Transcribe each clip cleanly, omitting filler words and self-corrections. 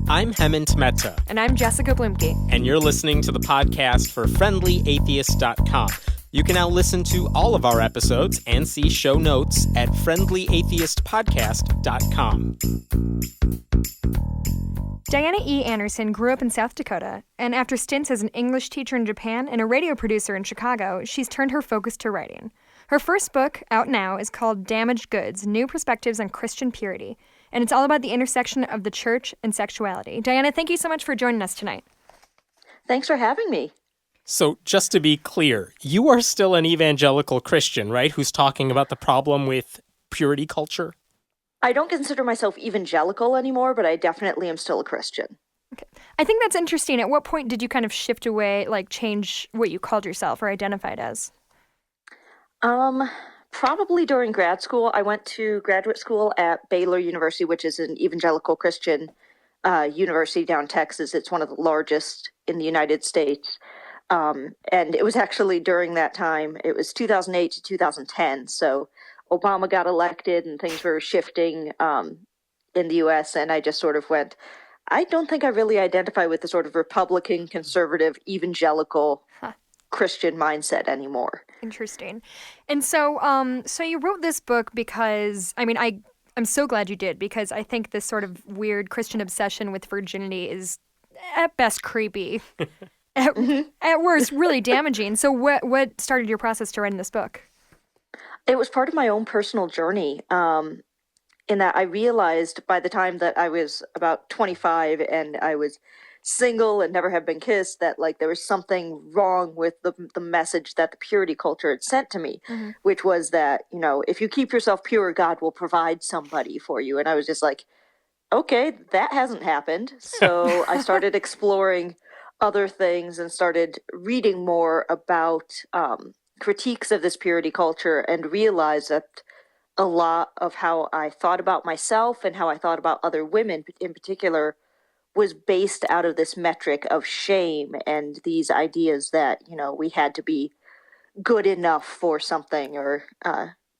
I'm Hemant Mehta. And I'm Jessica Bluemke. And you're listening to the podcast for FriendlyAtheist.com. You can now listen to all of our episodes and see show notes at FriendlyAtheistPodcast.com. Dianna E. Anderson grew up in South Dakota, and after stints as an English teacher in Japan and a radio producer in Chicago, she's turned her focus to writing. Her first book, out now, is called Damaged Goods: New Perspectives on Christian Purity, and it's all about the intersection of the church and sexuality. Dianna, thank you so much for joining us tonight. Thanks for having me. So just to be clear, you are still an evangelical Christian, right, who's talking about the problem with purity culture? I don't consider myself evangelical anymore, but I definitely am still a Christian. Okay. I think that's interesting. At what point did you kind of shift away, change what you called yourself or identified as? Probably during grad school. I went to graduate school at Baylor University, which is an evangelical Christian university down in Texas. It's one of the largest in the United States. And it was actually during that time, it was 2008 to 2010. So Obama got elected and things were shifting in the U.S. And I just sort of went, I don't think I really identify with the sort of Republican, conservative, evangelical Christian mindset anymore. Interesting. And so so you wrote this book because, I'm so glad you did, because I think this sort of weird Christian obsession with virginity is at best creepy. At worst, really damaging. So what started your process to writing this book? It was part of my own personal journey, in that I realized by the time that I was about 25 and I was single and never had been kissed, that there was something wrong with the message that the purity culture had sent to me, which was that, if you keep yourself pure, God will provide somebody for you. And I was just like, okay, that hasn't happened. So I started exploring other things and started reading more about critiques of this purity culture, and realized that a lot of how I thought about myself and how I thought about other women in particular was based out of this metric of shame and these ideas that, we had to be good enough for something or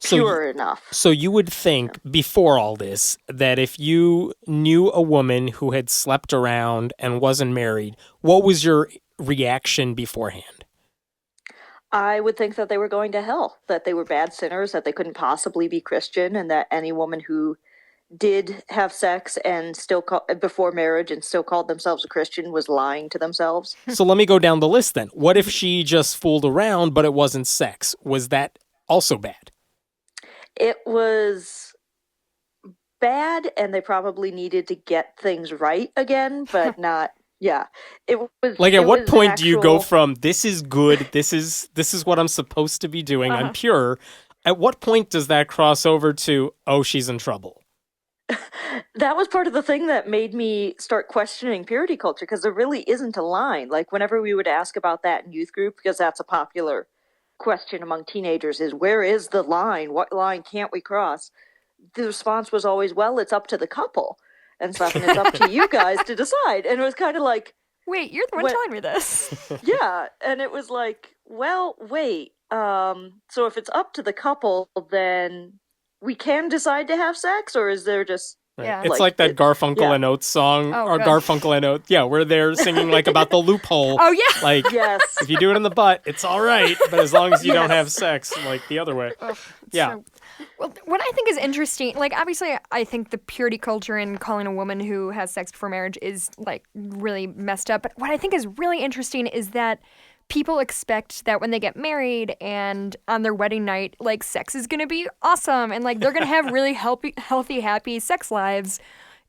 pure enough. So you would think before all this that if you knew a woman who had slept around and wasn't married, what was your reaction beforehand? I would think that they were going to hell, that they were bad sinners, that they couldn't possibly be Christian, and that any woman who did have sex and before marriage and still called themselves a Christian was lying to themselves. So let me go down the list then. What if she just fooled around, but it wasn't sex? Was that also bad? It was bad, and they probably needed to get things right again, but not. Yeah, it was. At what point do you go from this is good, this is what I'm supposed to be doing, I'm pure? At what point does that cross over to, oh, she's in trouble? That was part of the thing that made me start questioning purity culture, because there really isn't a line. Whenever we would ask about that in youth group, because that's a popular question among teenagers, is where is the line? What line can't we cross? The response was always, well, it's up to the couple and stuff, and it's up to you guys to decide. And it was kind of like, wait, you're the one telling me this. Yeah, and it was like, well, wait. So if it's up to the couple, then we can decide to have sex, or is there just... Right. Yeah. It's like that Garfunkel and Oates song, or God. Garfunkel and Oates, where they're singing about the loophole. Oh, yeah. Yes. If you do it in the butt, it's all right, but as long as you don't have sex, the other way. Yeah. Well, what I think is interesting, obviously I think the purity culture and calling a woman who has sex before marriage is, really messed up. But what I think is really interesting is that people expect that when they get married and on their wedding night, sex is going to be awesome. And, they're going to have really healthy, happy sex lives,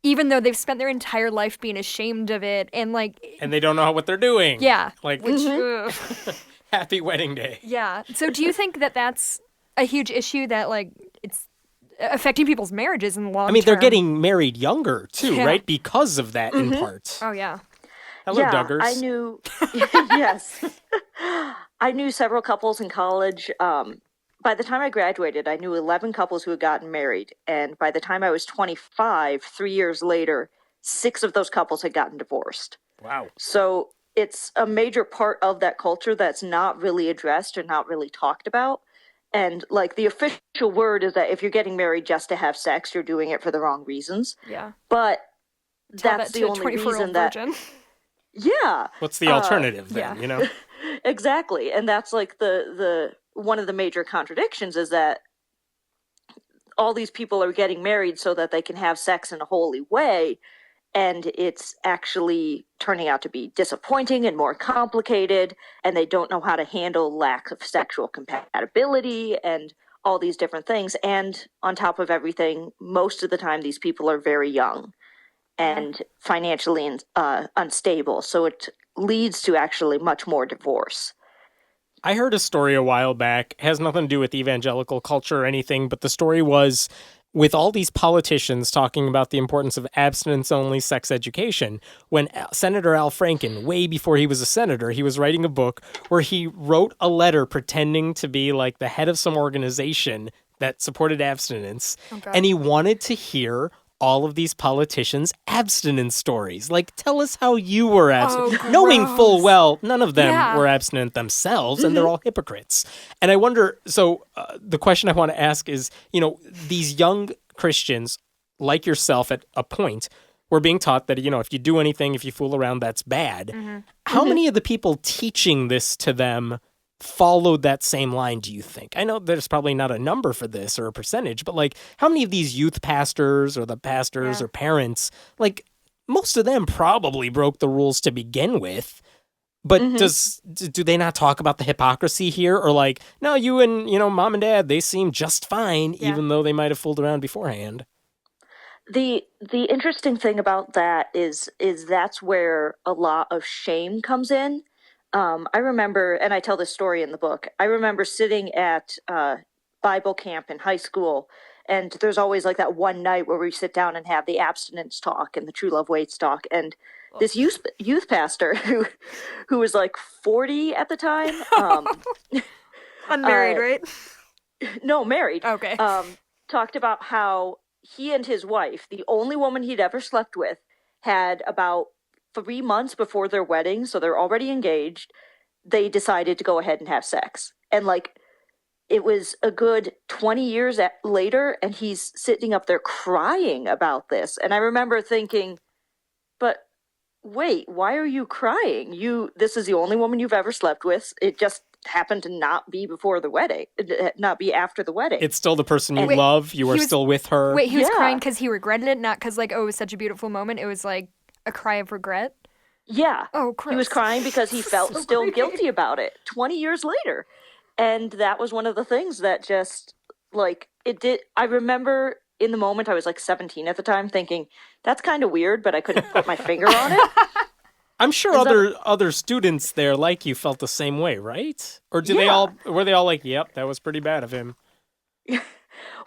even though they've spent their entire life being ashamed of it. And, and they don't know what they're doing. Yeah. Which, happy wedding day. Yeah. So do you think that that's a huge issue that, it's affecting people's marriages in the long term? They're getting married younger, too, right? Because of that, in part. Oh, yeah. Hello, Duggars. I knew, yes. I knew several couples in college. By the time I graduated, I knew 11 couples who had gotten married. And by the time I was 25, 3 years later, 6 of those couples had gotten divorced. Wow. So it's a major part of that culture that's not really addressed or not really talked about. And the official word is that if you're getting married just to have sex, you're doing it for the wrong reasons. Yeah. But Tell that's that the to a only 24-year-old reason that, virgin. yeah, What's the alternative then, yeah. you know? exactly. And that's like the one of the major contradictions is that all these people are getting married so that they can have sex in a holy way, and it's actually turning out to be disappointing and more complicated, and they don't know how to handle lack of sexual compatibility and all these different things. And on top of everything, most of the time these people are very young and financially unstable, so it leads to actually much more divorce. I heard a story a while back, has nothing to do with evangelical culture or anything, but the story was with all these politicians talking about the importance of abstinence-only sex education, when Senator Al Franken, way before he was a senator, he was writing a book where he wrote a letter pretending to be like the head of some organization that supported abstinence, and he wanted to hear all of these politicians' abstinence stories. Like, tell us how you were abstinent. Knowing full well none of them were abstinent themselves, and they're all hypocrites. And I wonder, so the question I want to ask is, you know, these young Christians, like yourself at a point, were being taught that, you know, if you do anything, if you fool around, that's bad. How many of the people teaching this to them followed that same line, do you think? I know there's probably not a number for this or a percentage, but like how many of these youth pastors or the pastors or parents, like most of them probably broke the rules to begin with. But do they not talk about the hypocrisy here? Or like, no, you and, you know, mom and dad, they seem just fine, even though they might have fooled around beforehand. The interesting thing about that is that's where a lot of shame comes in. I remember, and I tell this story in the book, I remember sitting at Bible camp in high school, and there's always like that one night where we sit down and have the abstinence talk and the true love waits talk, and this youth pastor who was like 40 at the time, Unmarried, right? no, married, Okay. talked about how he and his wife, the only woman he'd ever slept with, had about 3 months before their wedding, so they're already engaged, they decided to go ahead and have sex. And like, it was a good 20 years later, and he's sitting up there crying about this. And I remember thinking, but wait, why are you crying? This is the only woman you've ever slept with. It just happened to not be before the wedding, not be after the wedding. It's still the person you love. You are still with her. Wait, he was crying because he regretted it, not because like, oh, it was such a beautiful moment. It was like a cry of regret. Yeah. Oh, gross. He was crying because he felt still guilty about it 20 years later. And that was one of the things that just, like, it did. I remember in the moment, I was like 17 at the time, thinking, that's kind of weird, but I couldn't put my finger on it. I'm sure other students there like you felt the same way, right? Or were they all like, yep, that was pretty bad of him?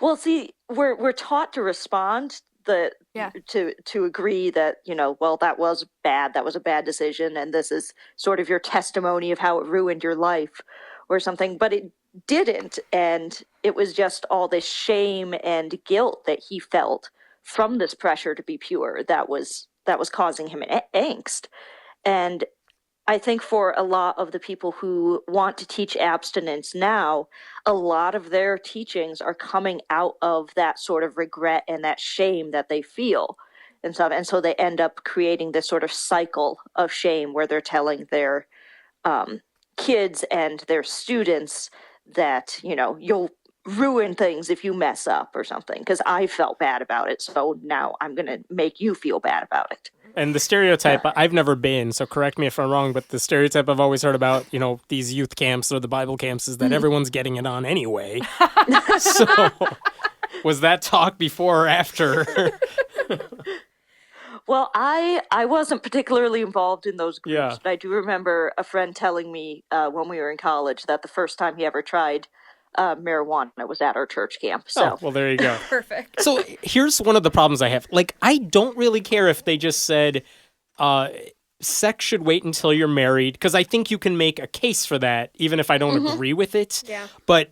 Well, see, we're taught to respond to agree that, you know, well, that was bad, that was a bad decision, and this is sort of your testimony of how it ruined your life or something, but it didn't, and it was just all this shame and guilt that he felt from this pressure to be pure that was causing him angst. And I think for a lot of the people who want to teach abstinence now, a lot of their teachings are coming out of that sort of regret and that shame that they feel and stuff. And so they end up creating this sort of cycle of shame where they're telling their kids and their students that, you know, you'll ruin things if you mess up or something, because I felt bad about it. So now I'm going to make you feel bad about it. And the stereotype, I've never been, so correct me if I'm wrong, but the stereotype I've always heard about, you know, these youth camps or the Bible camps is that everyone's getting it on anyway. So was that talk before or after? Well, I wasn't particularly involved in those groups, but I do remember a friend telling me when we were in college that the first time he ever tried marijuana was at our church camp. So, well, there you go. Perfect. So here's one of the problems I have. Like, I don't really care if they just said sex should wait until you're married, because I think you can make a case for that, even if I don't agree with it. Yeah. But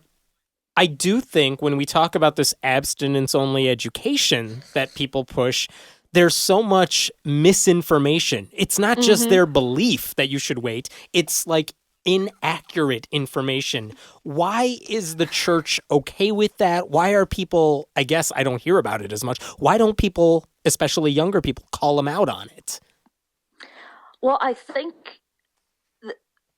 I do think when we talk about this abstinence-only education that people push, there's so much misinformation. It's not just their belief that you should wait. It's like inaccurate information. Why is the church okay with that? Why are people, I guess I don't hear about it as much, why don't people, especially younger people, call them out on it? Well, I think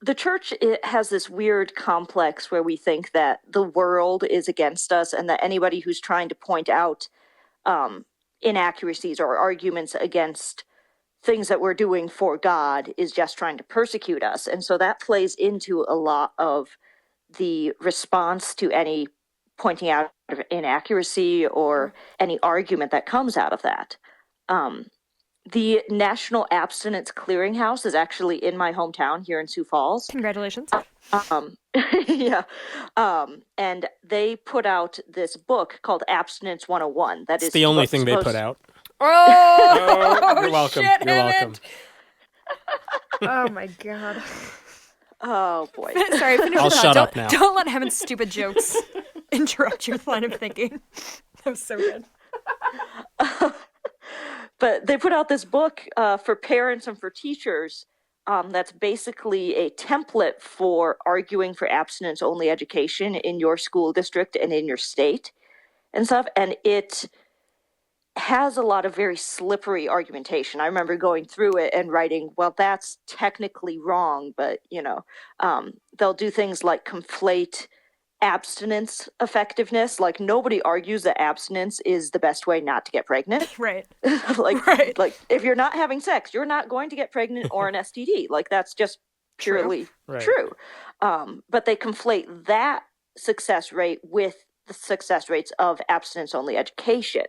the church has this weird complex where we think that the world is against us and that anybody who's trying to point out inaccuracies or arguments against things that we're doing for God is just trying to persecute us. And so that plays into a lot of the response to any pointing out of inaccuracy or any argument that comes out of that. The National Abstinence Clearinghouse is actually in my hometown here in Sioux Falls. Congratulations. Yeah. And they put out this book called Abstinence 101. That It's is the only thing they put out. Oh, You're welcome. shit, You're welcome. Oh my god. Oh boy. Sorry, finish I'll your thought. shut up now. Don't let Hammond's stupid jokes interrupt your line of thinking. That was so good. But they put out this book for parents and for teachers that's basically a template for arguing for abstinence-only education in your school district and in your state and stuff. And it has a lot of very slippery argumentation. I remember going through it and writing, well, that's technically wrong, but, they'll do things like conflate abstinence effectiveness. Like, nobody argues that abstinence is the best way not to get pregnant. Right. Like if you're not having sex, you're not going to get pregnant or an STD. Like, that's just purely true. But they conflate that success rate with the success rates of abstinence-only education.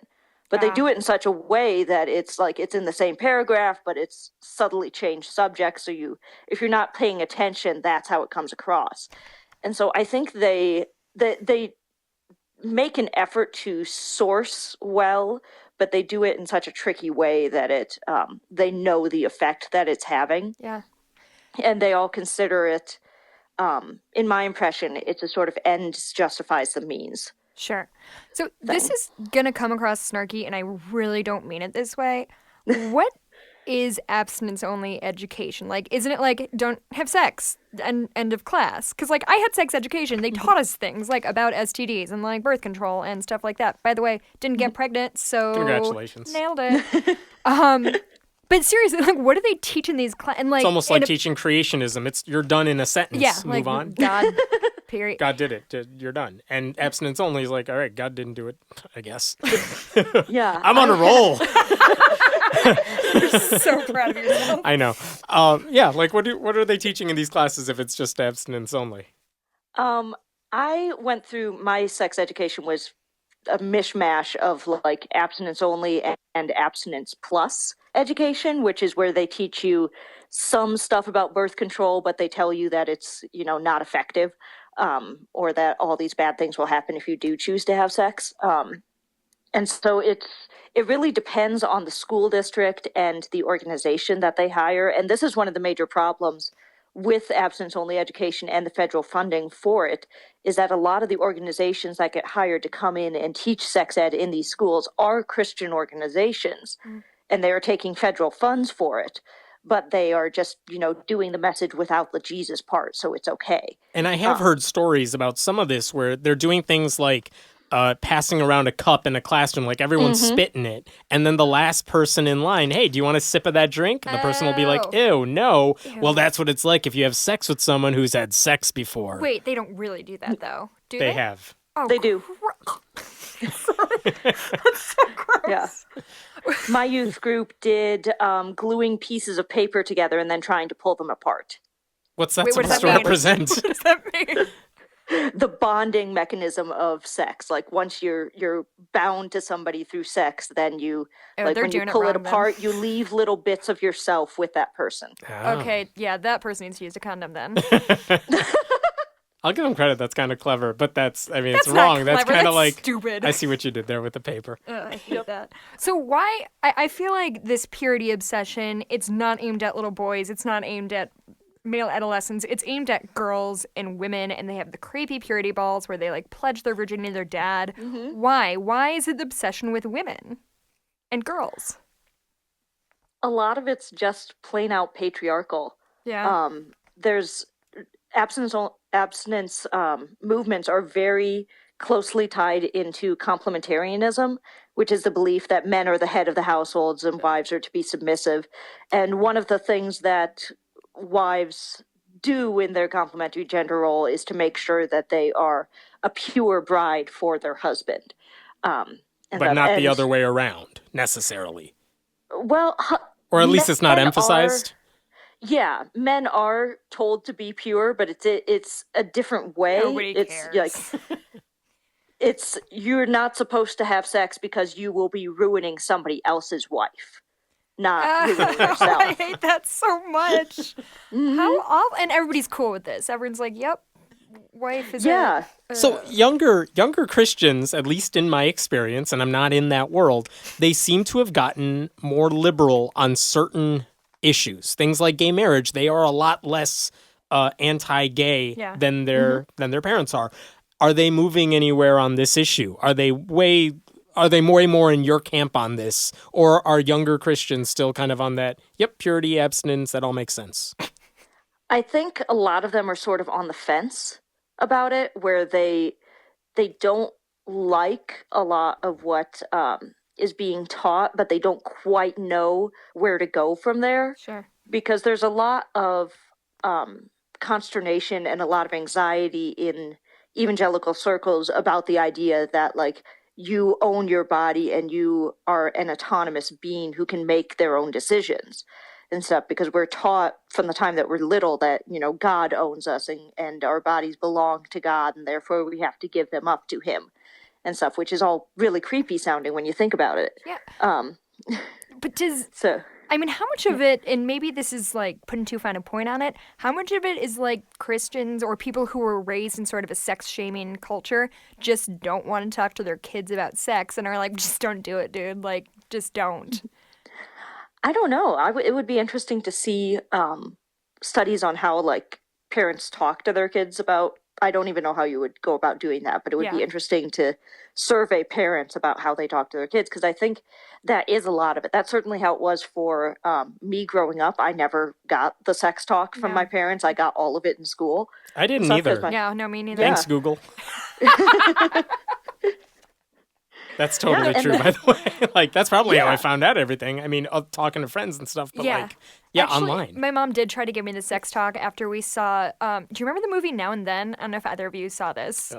But they do it in such a way that it's like it's in the same paragraph, but it's subtly changed subjects. So if you're not paying attention, that's how it comes across. And so I think they make an effort to source well, but they do it in such a tricky way that they know the effect that it's having. Yeah. And they all consider it, in my impression, it's a sort of ends justifies the means. Sure. So this is going to come across snarky, and I really don't mean it this way. What is abstinence-only education? Like, isn't it like, don't have sex, and end of class? Because, like, I had sex education. They taught us things, like, about STDs and, like, birth control and stuff like that. By the way, didn't get pregnant, so... Congratulations. Nailed it. But seriously, like, what do they teach in these classes? Like, It's almost like teaching creationism. You're done in a sentence. Yeah, Move like, on. God, period. God did it. You're done. And abstinence only is like, all right, God didn't do it, I guess. Yeah. I'm on a roll. You're so proud of yourself. I know. Yeah, like what are they teaching in these classes if it's just abstinence only? I went through, my sex education was a mishmash of like abstinence only and abstinence plus education, which is where they teach you some stuff about birth control, but they tell you that it's, not effective, or that all these bad things will happen if you do choose to have sex. And so it really depends on the school district and the organization that they hire. And this is one of the major problems with abstinence-only education and the federal funding for it, is that a lot of the organizations that get hired to come in and teach sex ed in these schools are Christian organizations, and they are taking federal funds for it, but they are just, doing the message without the Jesus part, so it's okay. And I have heard stories about some of this where they're doing things like passing around a cup in a classroom, like everyone's spitting it. And then the last person in line, hey, do you want a sip of that drink? And the person will be like, ew, no. Ew. Well, that's what it's like if you have sex with someone who's had sex before. Wait, they don't really do that, though, do they? They have. Oh, They do. That's so gross. Yeah. My youth group did gluing pieces of paper together and then trying to pull them apart. What's that Wait, what supposed does to that mean? represent? What does that mean? The bonding mechanism of sex. Like, once you're bound to somebody through sex, then you, Oh, like, they're when you doing it pull it wrong, then. apart, you leave little bits of yourself with that person. Oh. Okay, yeah, that person needs to use a condom then. I'll give them credit. That's kind of clever, but it's That's wrong. not That's clever, kind of that's like, stupid. I see what you did there with the paper. I hate that. So why, I feel like this purity obsession, it's not aimed at little boys, it's not aimed at male adolescents, it's aimed at girls and women, and they have the creepy purity balls where they like pledge their virginity to their dad. Why? Why is it the obsession with women and girls? A lot of it's just plain out patriarchal. Yeah. There's abstinence movements are very closely tied into complementarianism, which is the belief that men are the head of the households and wives are to be submissive. And one of the things that wives do in their complementary gender role is to make sure that they are a pure bride for their husband. But not the other way around, necessarily. Well, or at least it's not emphasized. Men are told to be pure, but it's a different way. Nobody cares. It's you're not supposed to have sex because you will be ruining somebody else's wife, not ruining yourself. I hate that so much. How awful! And everybody's cool with this. Everyone's like, "Yep, wife is So younger Christians, at least in my experience, and I'm not in that world, they seem to have gotten more liberal on certain issues. Things like gay marriage, they are a lot less anti-gay than their parents are. Are they moving anywhere on this issue? Are they way more in your camp on this? Or are younger Christians still kind of on that, purity, abstinence, that all makes sense? I think a lot of them are sort of on the fence about it, where they don't like a lot of what is being taught, but they don't quite know where to go from there. Sure. Because there's a lot of consternation and a lot of anxiety in evangelical circles about the idea that, like, you own your body and you are an autonomous being who can make their own decisions and stuff, because we're taught from the time that we're little that, God owns us and our bodies belong to God, and therefore we have to give them up to him and stuff, which is all really creepy sounding when you think about it. Yeah. But how much of it, and maybe this is like putting too fine a point on it, how much of it is like Christians or people who were raised in sort of a sex-shaming culture just don't want to talk to their kids about sex and are like, just don't do it, dude. Like, just don't. I don't know. It would be interesting to see studies on how, like, parents talk to their kids about. I don't even know how you would go about doing that, but it would be interesting to survey parents about how they talk to their kids, because I think that is a lot of it. That's certainly how it was for me growing up. I never got the sex talk from my parents. I got all of it in school. I didn't either. No, me neither. Thanks, Google. That's totally true, by the way. Like, that's probably how I found out everything. I mean, talking to friends and stuff, but actually, online. My mom did try to give me the sex talk after we saw, do you remember the movie Now and Then? I don't know if either of you saw this.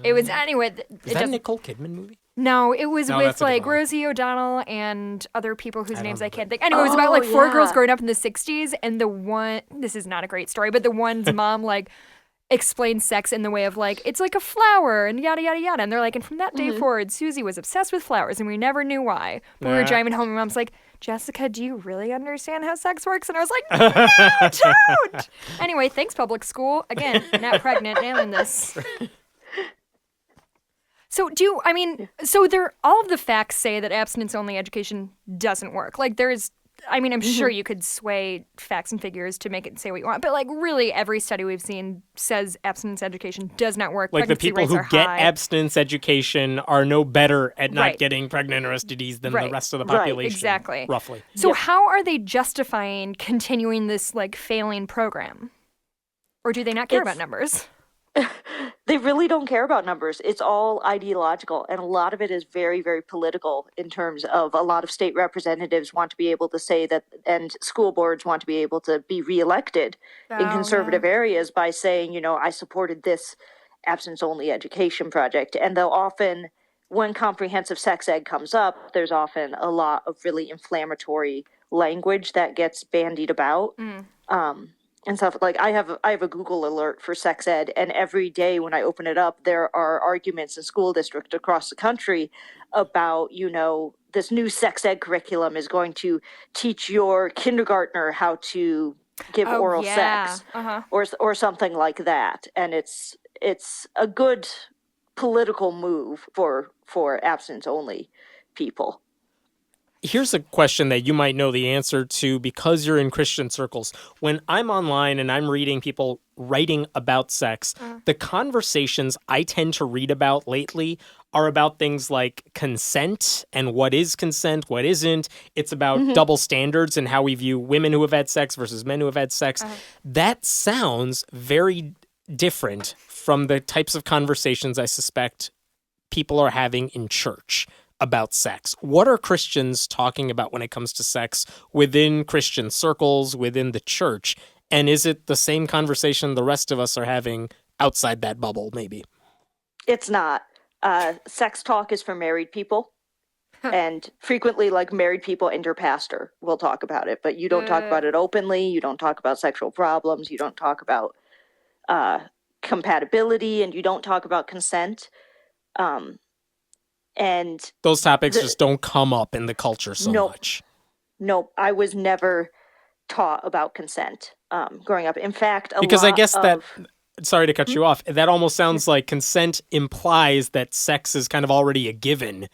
It was, anyway. Is that a Nicole Kidman movie? No, it was with, like, Rosie O'Donnell and other people whose names I can't think. Anyway, it was about, like, four girls growing up in the 60s, and the one, this is not a great story, but the one's mom, like, explain sex in the way of, like, it's like a flower and yada yada yada, and they're like, and from that day forward, Susie was obsessed with flowers and we never knew why. But we were driving home and mom's like, Jessica, do you really understand how sex works? And I was like, no, don't. Anyway, thanks, public school. Again, not pregnant, nailing this. So all of the facts say that abstinence-only education doesn't work. Like, I'm sure you could sway facts and figures to make it say what you want, but, like, really every study we've seen says abstinence education does not work. Like, the people who get abstinence education are no better at not getting pregnant or STDs than the rest of the population. Right, exactly. Roughly. So how are they justifying continuing this, like, failing program? Or do they not care about numbers? They really don't care about numbers. It's all ideological, and a lot of it is very, very political in terms of a lot of state representatives want to be able to say that, and school boards want to be able to be reelected in conservative areas by saying, I supported this abstinence-only education project. And they'll often, when comprehensive sex ed comes up, there's often a lot of really inflammatory language that gets bandied about. And stuff. Like, I have a Google alert for sex ed, and every day when I open it up, there are arguments in school districts across the country about, this new sex ed curriculum is going to teach your kindergartner how to give oral sex, or something like that. And it's a good political move for abstinence only people. Here's a question that you might know the answer to because you're in Christian circles. When I'm online and I'm reading people writing about sex, the conversations I tend to read about lately are about things like consent and what is consent, what isn't. It's about double standards and how we view women who have had sex versus men who have had sex. That sounds very different from the types of conversations I suspect people are having in church about sex. What are Christians talking about when it comes to sex within Christian circles, within the church? And is it the same conversation the rest of us are having outside that bubble, maybe? It's not. Sex talk is for married people. And frequently, like, married people and your pastor will talk about it, but you don't talk about it openly. You don't talk about sexual problems. You don't talk about compatibility, and you don't talk about consent. And those topics just don't come up in the culture so much. Nope. I was never taught about consent growing up. In fact, sorry to cut you off, that almost sounds like consent implies that sex is kind of already a given,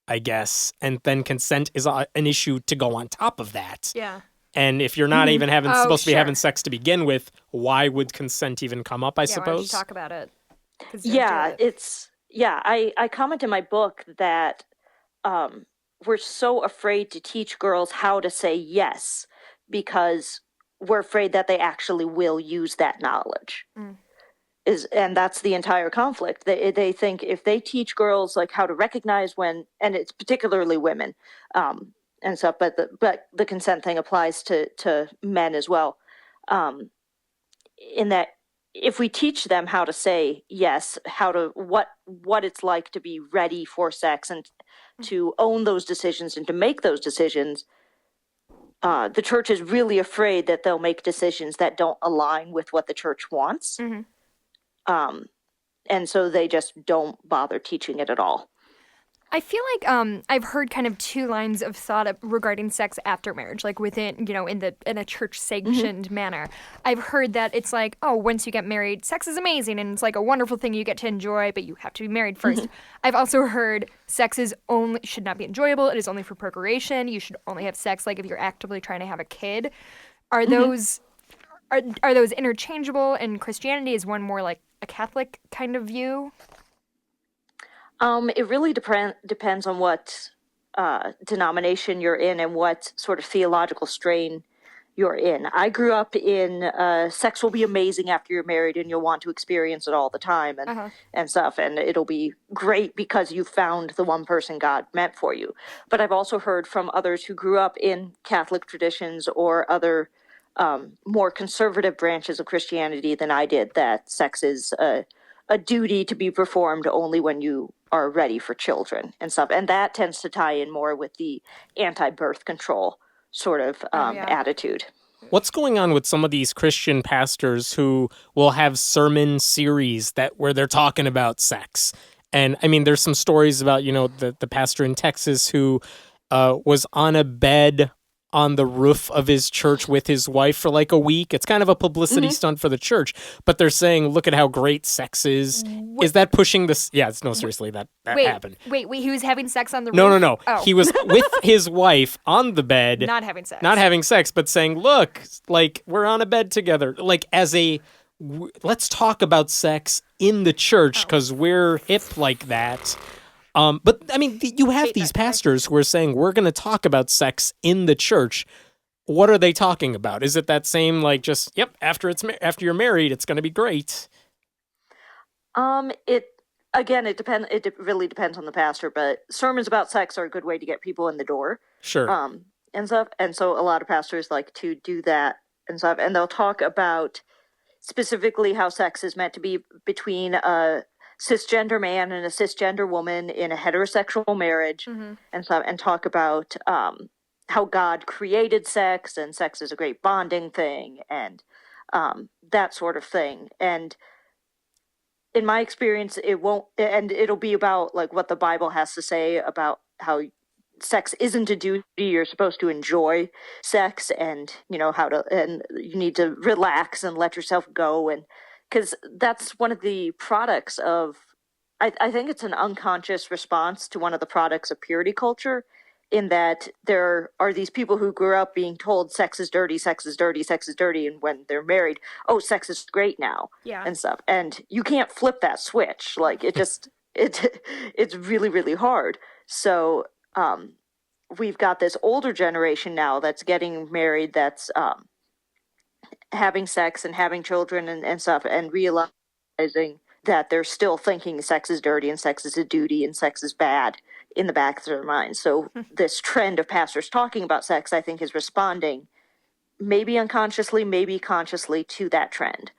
I guess, and then consent is an issue to go on top of that. Yeah. And if you're not even supposed to be having sex to begin with, why would consent even come up, I suppose? Why don't you talk about it? I comment in my book that we're so afraid to teach girls how to say yes because we're afraid that they actually will use that knowledge. And that's the entire conflict. They think if they teach girls like how to recognize when, and it's particularly women, and stuff, but the consent thing applies to men as well. In that, if we teach them how to say yes, what it's like to be ready for sex and to own those decisions and to make those decisions, the church is really afraid that they'll make decisions that don't align with what the church wants. And so they just don't bother teaching it at all. I feel like I've heard kind of two lines of thought regarding sex after marriage, like within, in a church sanctioned manner. I've heard that it's like, oh, once you get married, sex is amazing and it's like a wonderful thing you get to enjoy, but you have to be married first. I've also heard sex should not be enjoyable. It is only for procreation. You should only have sex like if you're actively trying to have a kid. Are those are those interchangeable? And Christianity is one more like a Catholic kind of view? It really depends on what denomination you're in and what sort of theological strain you're in. I grew up in sex will be amazing after you're married and you'll want to experience it all the time and stuff, and it'll be great because you found the one person God meant for you. But I've also heard from others who grew up in Catholic traditions or other more conservative branches of Christianity than I did that sex is a duty to be performed only when you are ready for children and stuff. And that tends to tie in more with the anti-birth control sort of attitude. What's going on with some of these Christian pastors who will have sermon series where they're talking about sex? And I mean, there's some stories about, the pastor in Texas who was on a bed on the roof of his church with his wife for like a week. It's kind of a publicity stunt for the church, but they're saying, look at how great sex is. Is that pushing this? Yeah, seriously, that happened. Wait, he was having sex on the roof? No. Oh. He was with his wife on the bed. Not having sex, but saying, look, like, we're on a bed together. Like, let's talk about sex in the church because we're hip like that. But I mean, you have these pastors who are saying we're going to talk about sex in the church. What are they talking about? Is it that same like just after you're married, it's going to be great? It depends. It really depends on the pastor, but sermons about sex are a good way to get people in the door. Sure. And stuff. And so a lot of pastors like to do that and stuff, and they'll talk about specifically how sex is meant to be between a cisgender man and a cisgender woman in a heterosexual marriage and stuff, and talk about how God created sex and sex is a great bonding thing and that sort of thing. And in my experience, it'll be about like what the Bible has to say about how sex isn't a duty. You're supposed to enjoy sex and and you need to relax and let yourself go, and because that's one of the products of, I think it's an unconscious response to one of the products of purity culture, in that there are these people who grew up being told sex is dirty, sex is dirty, sex is dirty, and when they're married, oh, sex is great now, and stuff. And you can't flip that switch. Like, it's really, really hard. So we've got this older generation now that's getting married, that's having sex and having children and stuff, and realizing that they're still thinking sex is dirty and sex is a duty and sex is bad in the back of their minds. So this trend of pastors talking about sex, I think, is responding maybe unconsciously, maybe consciously to that trend.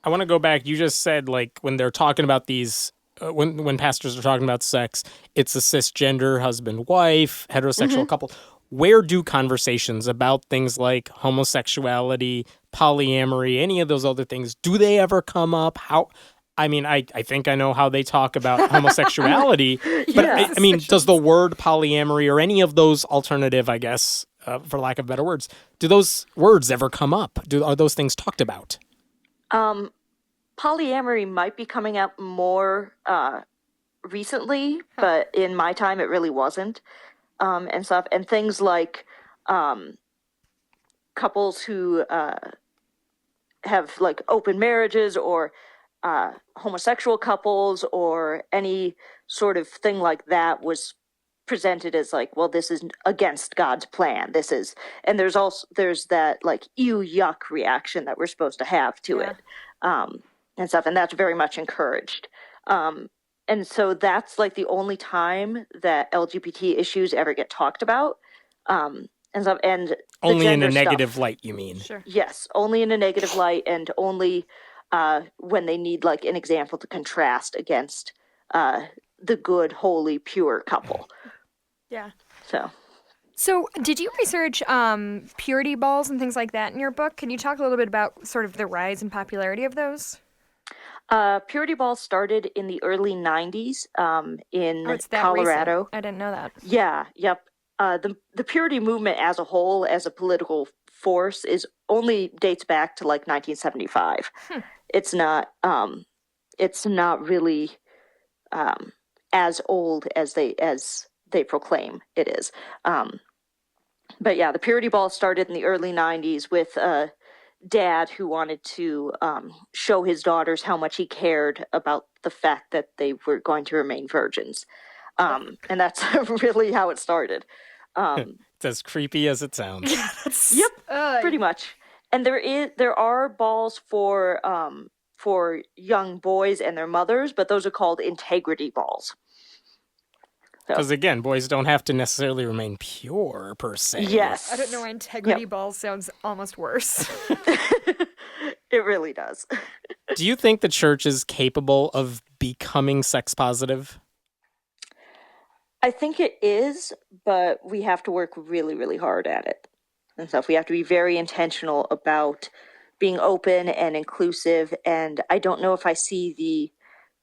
I want to go back. You just said, like, when they're talking about these, when pastors are talking about sex, it's a cisgender husband-wife, heterosexual couple. Where do conversations about things like homosexuality, polyamory, any of those other things, do they ever come up? How? I mean, I think I know how they talk about homosexuality, but Yeah. I mean, does the word polyamory or any of those alternative, I guess, for lack of better words, do those words ever come up? Are those things talked about? Polyamory might be coming up more recently, but in my time, it really wasn't. And stuff, and things like couples who have like open marriages, or homosexual couples, or any sort of thing like that was presented as like, well, this is against God's plan. This is, and there's that like ew yuck reaction that we're supposed to have to it, and stuff, and that's very much encouraged. And so that's like the only time that LGBT issues ever get talked about. And stuff, and Only in a gender negative stuff, light, you mean? Sure. yes, only in a negative light, and only when they need like an example to contrast against the good, holy, pure couple. Yeah. So did you research purity balls and things like that in your book? Can you talk a little bit about sort of the rise and popularity of those? purity balls started in the early 90s in Oh, it's that Colorado. recent. I didn't know that. Yeah, yep. The purity movement as a whole, as a political force, is only dates back to like 1975. It's not really as old as they proclaim it is. But yeah, the purity ball started in the early 90s with a dad who wanted to show his daughters how much he cared about the fact that they were going to remain virgins. And that's really how it started. It's as creepy as it sounds. Yep, pretty much. And there are balls for young boys and their mothers, but those are called integrity balls. Because again, boys don't have to necessarily remain pure per se. Yes. I don't know why integrity balls sounds almost worse. It really does. Do you think the church is capable of becoming sex positive? I think it is, but we have to work really, really hard at it and stuff. We have to be very intentional about being open and inclusive. And I don't know if I see the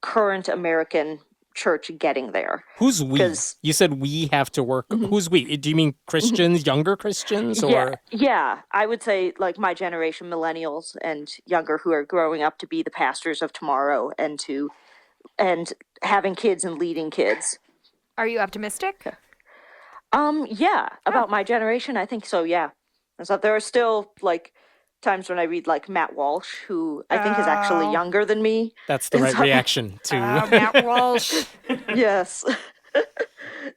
current American church getting there. Who's we? You said we have to work. Who's we? Do you mean Christians, younger Christians, or? Yeah, I would say like my generation, millennials and younger, who are growing up to be the pastors of tomorrow and having kids and leading kids. Are you optimistic? Yeah, about my generation, I think so. Yeah, and so there are still like times when I read like Matt Walsh, who I think is actually younger than me. That's the right reaction to Matt Walsh. Yes.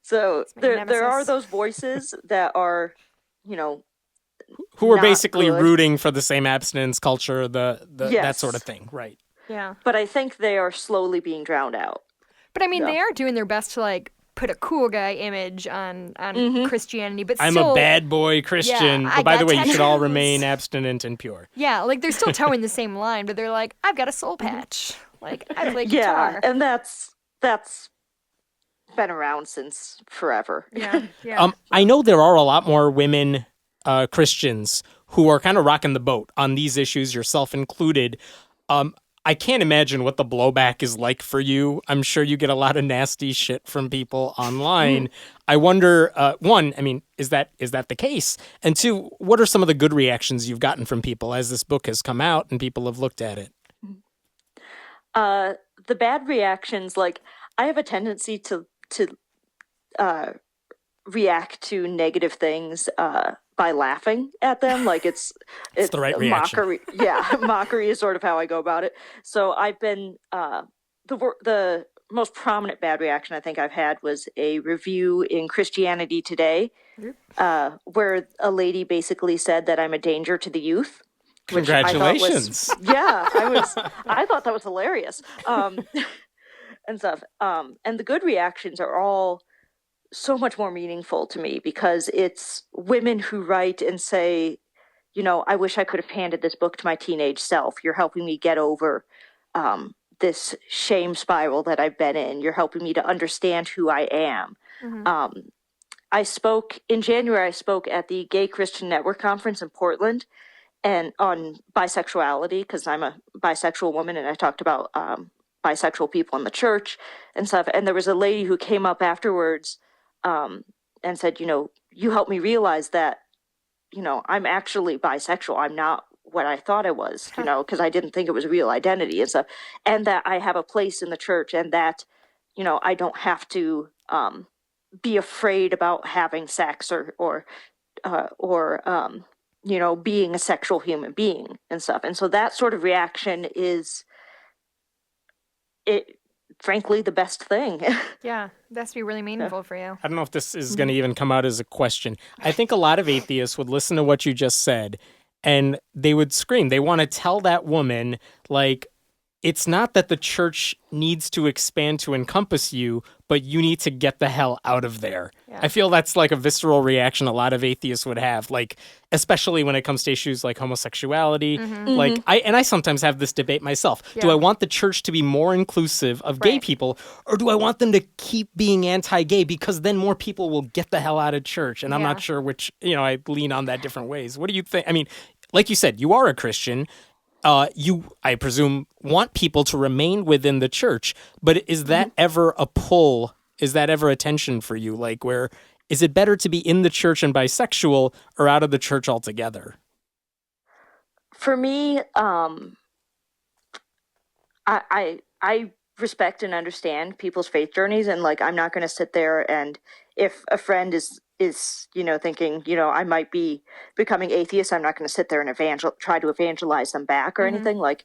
So there are nemesis. those voices that are, who are not basically good. rooting for the same abstinence culture, the that Yes. sort of thing, right? Yeah. But I think they are slowly being drowned out. But I mean, Yeah. they are doing their best to like put a cool guy image on Christianity, but I'm still, a bad boy Christian. Yeah, I but by the got way, you should all tattoos. remain abstinent and pure. Yeah, like they're still towing the same line, but they're like, I've got a soul patch. Like I play Yeah, guitar. and that's been around since forever. Yeah. I know there are a lot more women Christians who are kind of rocking the boat on these issues, yourself included. I can't imagine what the blowback is like for you. I'm sure you get a lot of nasty shit from people online. I wonder, one, I mean, is that the case? And two, what are some of the good reactions you've gotten from people as this book has come out and people have looked at it? The bad reactions, like I have a tendency to react to negative things by laughing at them. Like it's the right reaction. mockery. Yeah, mockery is sort of how I go about it. So I've been the most prominent bad reaction I think I've had was a review in Christianity Today, where a lady basically said that I'm a danger to the youth. Congratulations. I thought that was hilarious. And stuff. And the good reactions are all so much more meaningful to me because it's women who write and say, I wish I could have handed this book to my teenage self. You're helping me get over this shame spiral that I've been in. You're helping me to understand who I am. Mm-hmm. In January, I spoke at the Gay Christian Network Conference in Portland and on bisexuality, because I'm a bisexual woman, and I talked about bisexual people in the church and stuff. And there was a lady who came up afterwards and said, you helped me realize that, I'm actually bisexual. I'm not what I thought I was, because I didn't think it was a real identity and stuff. And that I have a place in the church, and that, I don't have to be afraid about having sex or being a sexual human being and stuff. And so that sort of reaction is, frankly, the best thing. Yeah, that's to be really meaningful for you. I don't know if this is going to even come out as a question. I think a lot of atheists would listen to what you just said and they would scream. They want to tell that woman, like, it's not that the church needs to expand to encompass you, but you need to get the hell out of there. Yeah. I feel that's like a visceral reaction a lot of atheists would have, like, especially when it comes to issues like homosexuality. Mm-hmm. Like, I sometimes have this debate myself. Yeah. Do I want the church to be more inclusive of gay people, or do I want them to keep being anti-gay, because then more people will get the hell out of church? And I'm not sure which, I lean on that different ways. What do you think? I mean, like you said, you are a Christian. You, I presume, want people to remain within the church, but is that ever a pull? Is that ever a tension for you? Like, where is it better to be in the church and bisexual, or out of the church altogether? For me, I respect and understand people's faith journeys, and like, I'm not going to sit there and if a friend is thinking, I might be becoming atheist, I'm not going to sit there and try to evangelize them back or anything. Like,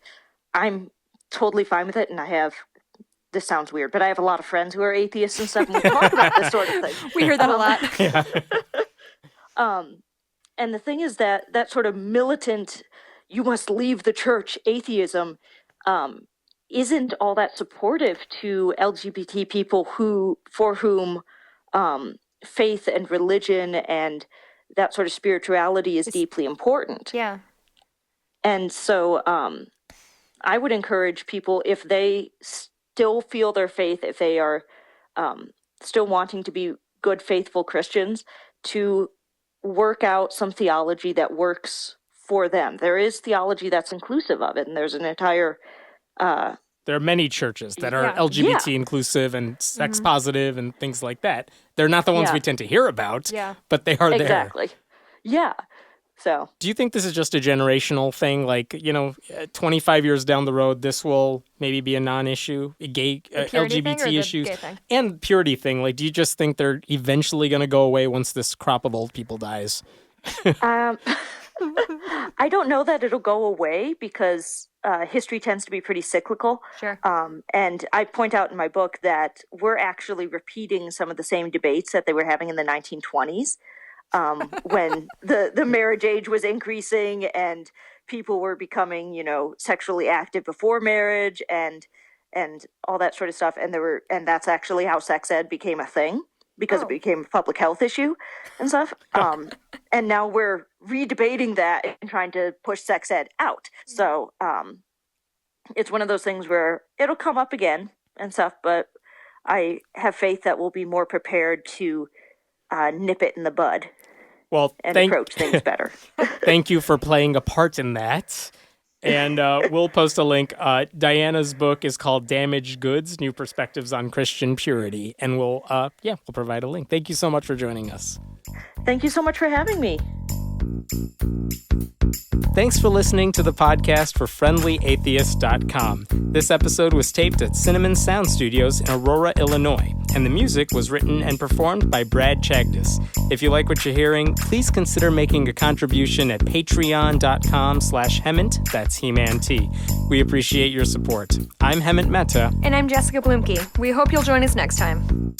I'm totally fine with it. And this sounds weird, but I have a lot of friends who are atheists and stuff, and we talk about this sort of thing. We hear that a lot. Yeah. And the thing is that sort of militant, you must leave the church atheism, isn't all that supportive to LGBT people for whom faith and religion and that sort of spirituality is deeply important. Yeah. And so I would encourage people, if they still feel their faith, if they are still wanting to be good, faithful Christians, to work out some theology that works for them. There is theology that's inclusive of it, and there's an entire... there are many churches that are LGBT inclusive and sex positive and things like that. They're not the ones we tend to hear about, but they are there. Exactly. Yeah. So, do you think this is just a generational thing? Like, 25 years down the road, this will maybe be a non-issue, LGBT issues, and purity thing. Like, do you just think they're eventually going to go away once this crop of old people dies? I don't know that it'll go away, because history tends to be pretty cyclical. Sure. And I point out in my book that we're actually repeating some of the same debates that they were having in the 1920s, when the marriage age was increasing and people were becoming, sexually active before marriage and all that sort of stuff. And that's actually how sex ed became a thing, because it became a public health issue and stuff. And now we're redebating that and trying to push sex ed out. So it's one of those things where it'll come up again and stuff, but I have faith that we'll be more prepared to nip it in the bud and approach things better. Thank you for playing a part in that. And we'll post a link. Dianna's book is called Damaged Goods, New Perspectives on Christian Purity. And we'll provide a link. Thank you so much for joining us. Thank you so much for having me. Thanks for listening to the podcast for FriendlyAtheist.com. This episode was taped at Cinnamon Sound Studios in Aurora, Illinois, and the music was written and performed by Brad Chagdis. If you like what you're hearing, please consider making a contribution at patreon.com/Hemant, that's He-Man T. We appreciate your support. I'm Hemant Mehta. And I'm Jessica Blumke. We hope you'll join us next time.